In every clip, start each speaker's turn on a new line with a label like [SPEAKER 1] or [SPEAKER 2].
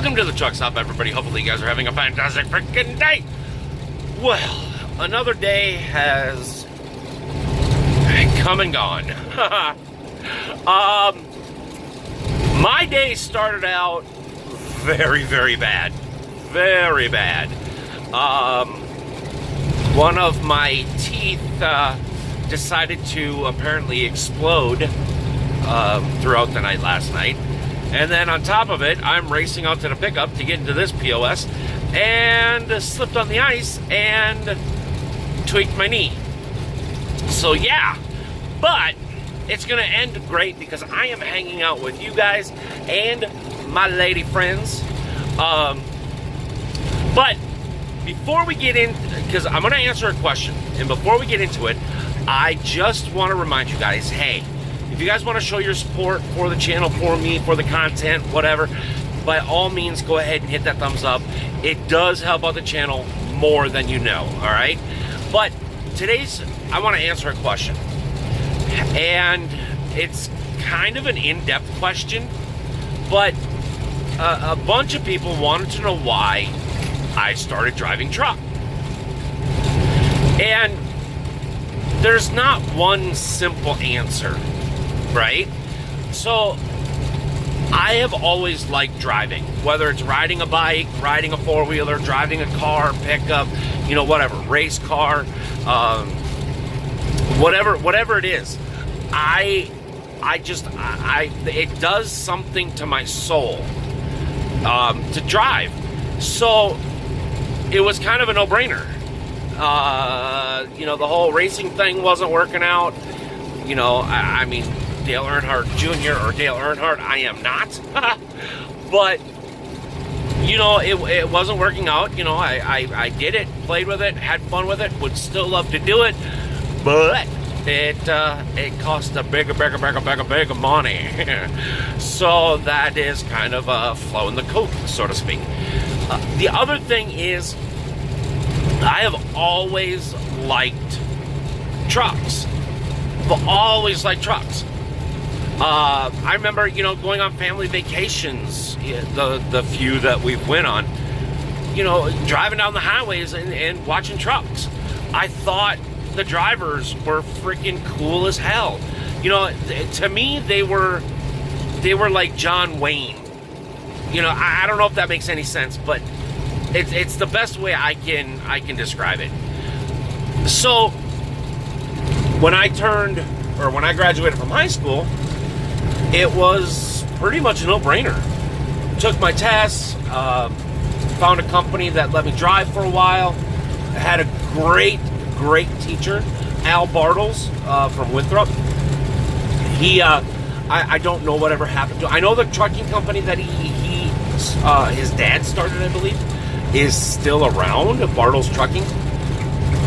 [SPEAKER 1] Welcome to the Truckstop, everybody. Hopefully you guys are having a fantastic freaking day. Well, another day has come and gone. My day started out very, very bad. Very bad. One of my teeth decided to apparently explode throughout the night last night. And then on top of it, I'm racing out to the pickup to get into this POS and slipped on the ice and tweaked my knee. So yeah, but it's gonna end great because I am hanging out with you guys and my lady friends. But before we get in, because I'm gonna answer a question, and before we get into it, I just want to remind you guys, hey, if you guys want to show your support for the channel, for me, for the content, whatever, by all means, go ahead and hit that thumbs up. It does help out the channel more than you know, all right? But I want to answer a question. And it's kind of an in-depth question, but a bunch of people wanted to know why I started driving truck. And there's not one simple answer. Right? So, I have always liked driving, whether it's riding a bike, riding a four-wheeler, driving a car, pickup, you know, whatever, race car, whatever it is. It does something to my soul to drive. So, it was kind of a no-brainer. You know, the whole racing thing wasn't working out. You know, I mean, Dale Earnhardt Jr. or Dale Earnhardt, I am not. But, you know, it wasn't working out. You know, I did it, played with it, had fun with it, would still love to do it. But it cost a bigger money. So that is kind of flowing the coat, so to speak. The other thing is, I have always liked trucks. I've always liked trucks. I remember, you know, going on family vacations, the few that we've went on, you know, driving down the highways and watching trucks. I thought the drivers were freaking cool as hell. You know, to me, they were like John Wayne. You know, I don't know if that makes any sense, but it's the best way I can describe it. So, when I graduated from high school, it was pretty much a no-brainer. Took my tests, found a company that let me drive for a while. I had a great teacher, Al Bartles from Winthrop. I don't know whatever happened to him. I know the trucking company that his dad started, I believe, is still around, Bartles Trucking.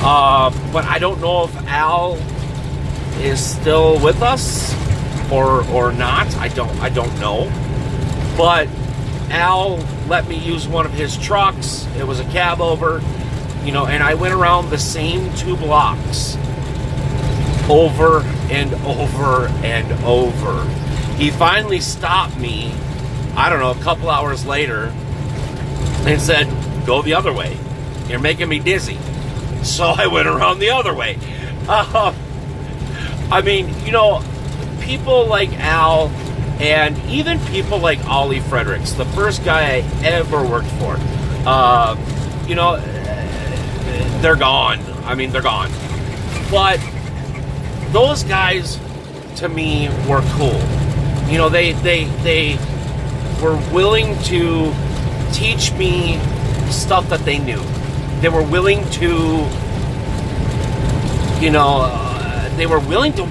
[SPEAKER 1] But I don't know if Al is still with us or not. I don't know. But Al let me use one of his trucks. It was a cab over, you know, and I went around the same 2 blocks over and over and over. He finally stopped me, I don't know, a couple hours later and said, "Go the other way. You're making me dizzy." So I went around the other way. I mean, you know, people like Al and even people like Ollie Fredericks, the first guy I ever worked for, you know, they're gone. I mean, they're gone. But those guys, to me, were cool. You know, they were willing to teach me stuff that they knew. They were willing to, you know, they were willing to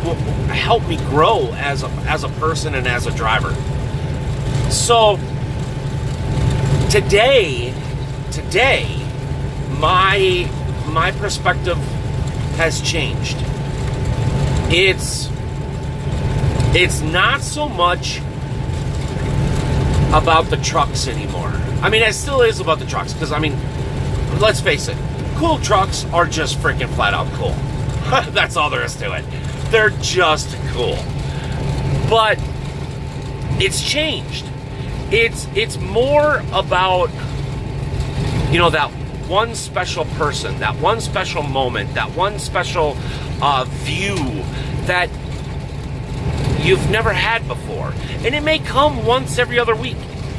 [SPEAKER 1] help me grow as a person and as a driver. So today, my perspective has changed. It's not so much about the trucks anymore. I mean, it still is about the trucks, because, I mean, let's face it, cool trucks are just freaking flat out cool. That's all there is to it. They're just cool. But it's changed. It's more about, that one special person, that one special moment, that one special view that you've never had before. And it may come once every other week.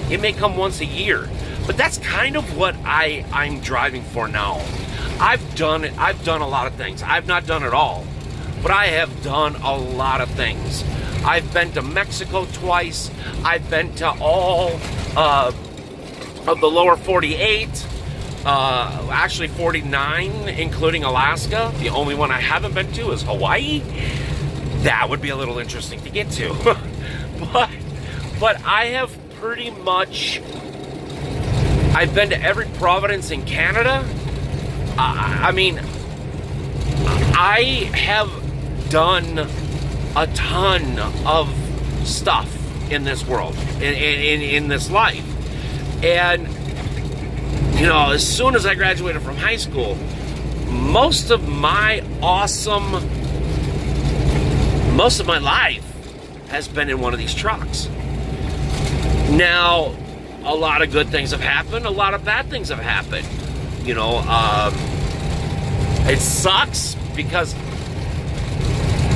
[SPEAKER 1] It may come once a year. But that's kind of what I'm driving for now. I've done a lot of things. I've not done it all, but I have done a lot of things. I've been to Mexico twice. I've been to all of the lower 48, actually 49, including Alaska. The only one I haven't been to is Hawaii. That would be a little interesting to get to. but I have pretty much, I've been to every province in Canada. I mean, I have done a ton of stuff in this world, in this life. And, as soon as I graduated from high school, most of my life has been in one of these trucks. Now, a lot of good things have happened, a lot of bad things have happened. It sucks because,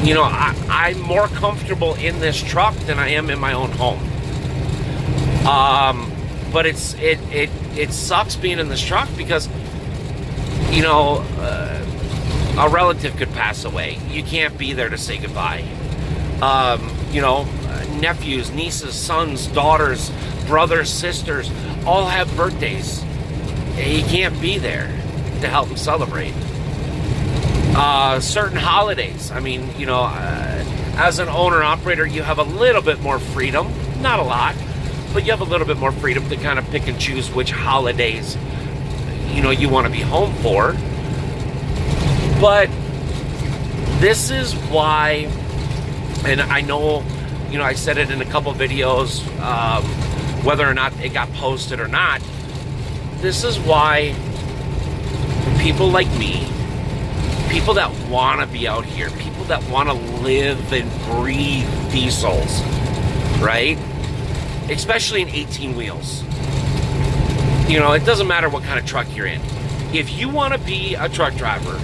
[SPEAKER 1] I'm more comfortable in this truck than I am in my own home. But it sucks being in this truck because, a relative could pass away. You can't be there to say goodbye. Nephews, nieces, sons, daughters, brothers, sisters, all have birthdays. You can't be there to help them celebrate. Certain holidays. I mean, as an owner-operator, you have a little bit more freedom. Not a lot, but you have a little bit more freedom to kind of pick and choose which holidays, you want to be home for. But this is why, and I know, I said it in a couple videos, whether or not it got posted or not, this is why people like me, people that want to be out here, people that want to live and breathe diesels, right? Especially in 18 wheels. It doesn't matter what kind of truck you're in. If you want to be a truck driver,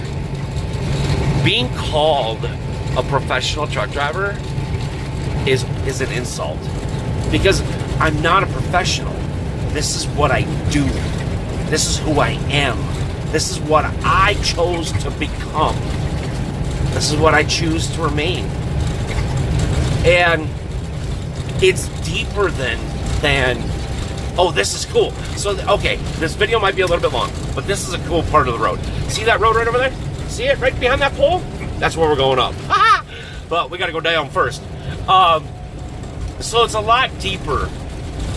[SPEAKER 1] being called a professional truck driver is an insult. Because I'm not a professional. This is what I do. This is who I am. This is what I chose to become. This is what I choose to remain. And it's deeper than oh, this is cool. So, okay, this video might be a little bit long, but this is a cool part of the road. See that road right over there? See it right behind that pole? That's where we're going up. But we got to go down first. So it's a lot deeper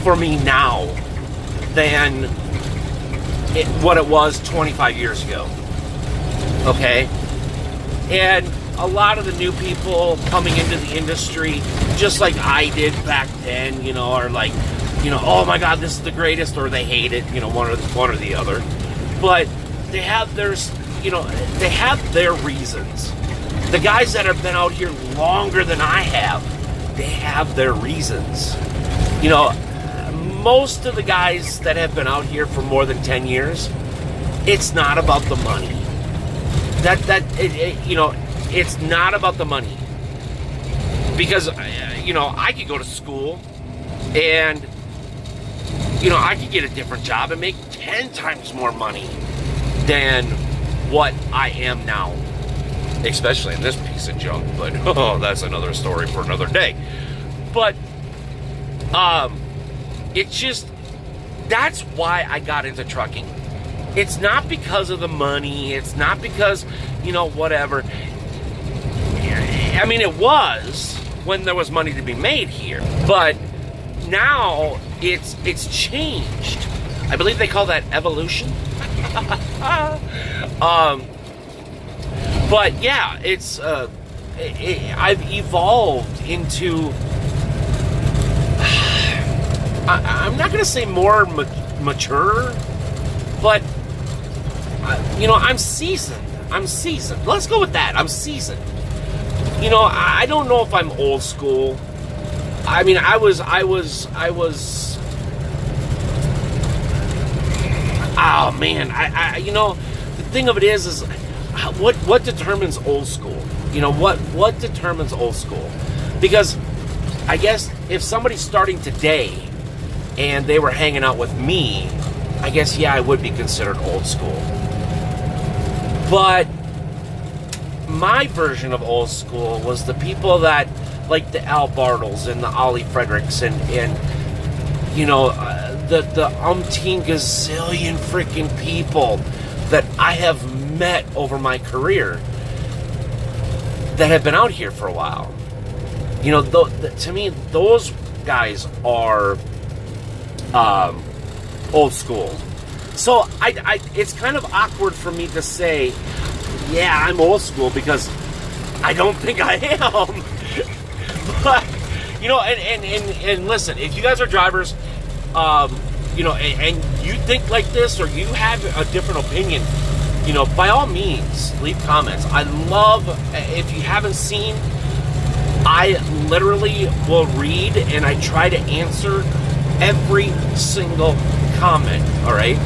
[SPEAKER 1] for me now than what it was 25 years ago. Okay? And a lot of the new people coming into the industry, just like I did back then, are like, oh my God, this is the greatest, or they hate it, one or the other. But they have they have their reasons. The guys that have been out here longer than I have, they have their reasons. Most of the guys that have been out here for more than 10 years, it's not about the money. It's not about the money. Because, I could go to school and, I could get a different job and make 10 times more money than what I am now. Especially in this piece of junk. But, that's another story for another day. But, it's just, that's why I got into trucking. It's not because of the money. It's not because, whatever. I mean, it was when there was money to be made here. But now it's changed. I believe they call that evolution. But yeah, it's I've evolved into, I'm not going to say more mature, but I'm seasoned. Let's go with that. I'm seasoned. I don't know if I'm old school. I mean, I was oh man, the thing of it is what determines old school? What determines old school? Because I guess if somebody's starting today and they were hanging out with me, I guess, yeah, I would be considered old school. But my version of old school was the people that, like the Al Bartles and the Ollie Fredericks and the umpteen gazillion freaking people that I have met over my career that have been out here for a while. To me, those guys are old school. So it's kind of awkward for me to say, yeah, I'm old school, because I don't think I am. But, and listen, if you guys are drivers, and you think like this, or you have a different opinion, by all means, leave comments. I love, if you haven't seen, I literally will read and I try to answer every single comment, all right?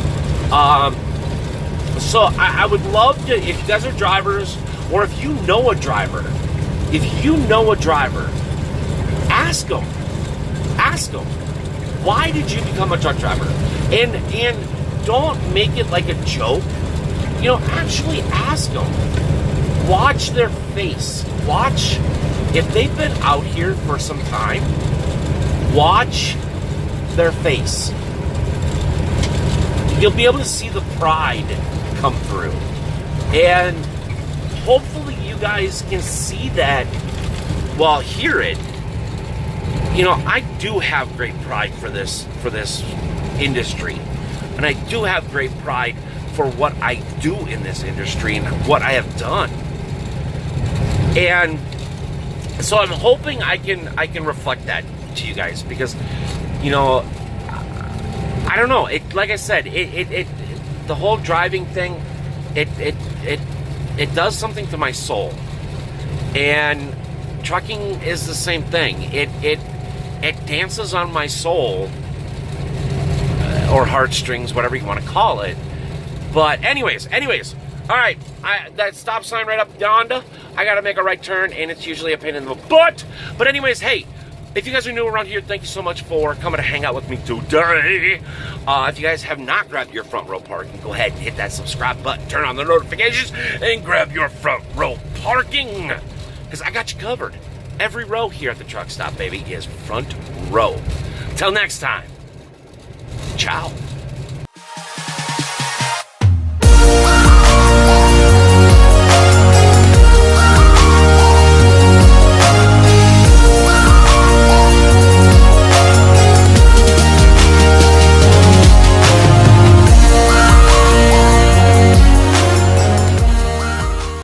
[SPEAKER 1] So I would love to, if you guys are drivers, or if you know a driver, ask them. Why did you become a truck driver? And don't make it like a joke. Actually ask them. Watch their face. Watch, if they've been out here for some time, watch their face. You'll be able to see the pride come through. And hopefully you guys can see that, well, hear it. I do have great pride for this industry. And I do have great pride for what I do in this industry and what I have done. And so I'm hoping I can reflect that to you guys, because, I don't know. Like I said, the whole driving thing, it does something to my soul. And trucking is the same thing. It dances on my soul, or heartstrings, whatever you want to call it. But anyways, all right. That stop sign right up yonder, I got to make a right turn, and it's usually a pain in the butt. But anyways, hey, if you guys are new around here, thank you so much for coming to hang out with me today. If you guys have not grabbed your front row parking, go ahead and hit that subscribe button, turn on the notifications, and grab your front row parking, because I got you covered. Every row here at the Truckstop, baby, is front row. Till next time, ciao.